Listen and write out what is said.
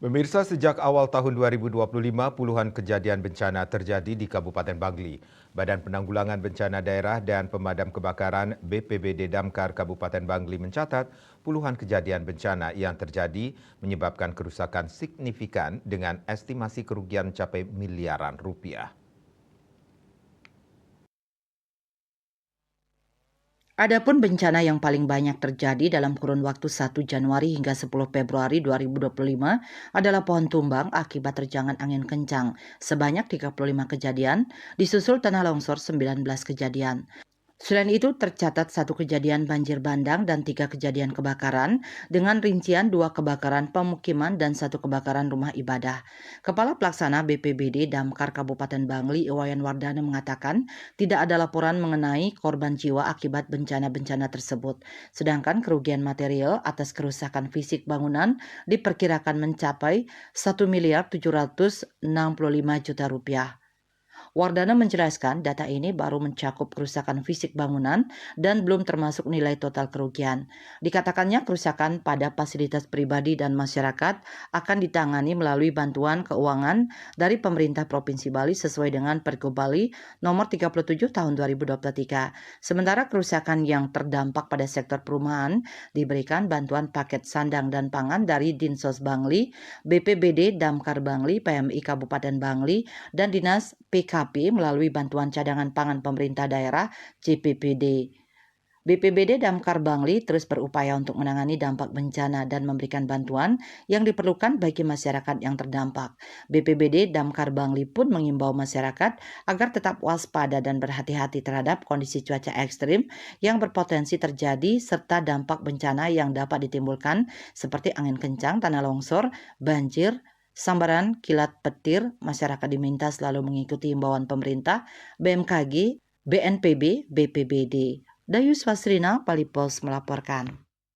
Pemirsa, sejak awal tahun 2025, puluhan kejadian bencana terjadi di Kabupaten Bangli. Badan Penanggulangan Bencana Daerah dan Pemadam Kebakaran BPBD Damkar Kabupaten Bangli mencatat puluhan kejadian bencana yang terjadi menyebabkan kerusakan signifikan dengan estimasi kerugian mencapai miliaran rupiah. Adapun bencana yang paling banyak terjadi dalam kurun waktu 1 Januari hingga 10 Februari 2025 adalah pohon tumbang akibat terjangan angin kencang sebanyak 35 kejadian, disusul tanah longsor 19 kejadian. Selain itu tercatat 1 kejadian banjir bandang dan 3 kejadian kebakaran dengan rincian 2 kebakaran pemukiman dan 1 kebakaran rumah ibadah. Kepala Pelaksana BPBD Damkar Kabupaten Bangli Iwayan Wardana mengatakan tidak ada laporan mengenai korban jiwa akibat bencana-bencana tersebut. Sedangkan kerugian material atas kerusakan fisik bangunan diperkirakan mencapai 1.765 juta rupiah. Wardana menjelaskan data ini baru mencakup kerusakan fisik bangunan dan belum termasuk nilai total kerugian. Dikatakannya kerusakan pada fasilitas pribadi dan masyarakat akan ditangani melalui bantuan keuangan dari pemerintah Provinsi Bali sesuai dengan Pergub Bali nomor 37 tahun 2023. Sementara kerusakan yang terdampak pada sektor perumahan diberikan bantuan paket sandang dan pangan dari Dinsos Bangli, BPBD Damkar Bangli, PMI Kabupaten Bangli, dan Dinas PKP melalui bantuan cadangan pangan pemerintah daerah CPPD. BPBD Damkar Bangli terus berupaya untuk menangani dampak bencana dan memberikan bantuan yang diperlukan bagi masyarakat yang terdampak. BPBD Damkar Bangli pun mengimbau masyarakat agar tetap waspada dan berhati-hati terhadap kondisi cuaca ekstrim yang berpotensi terjadi serta dampak bencana yang dapat ditimbulkan seperti angin kencang, tanah longsor, banjir, sambaran, kilat petir. Masyarakat diminta selalu mengikuti himbauan pemerintah, BMKG, BNPB, BPBD. Dayus Fasrina, Palipos melaporkan.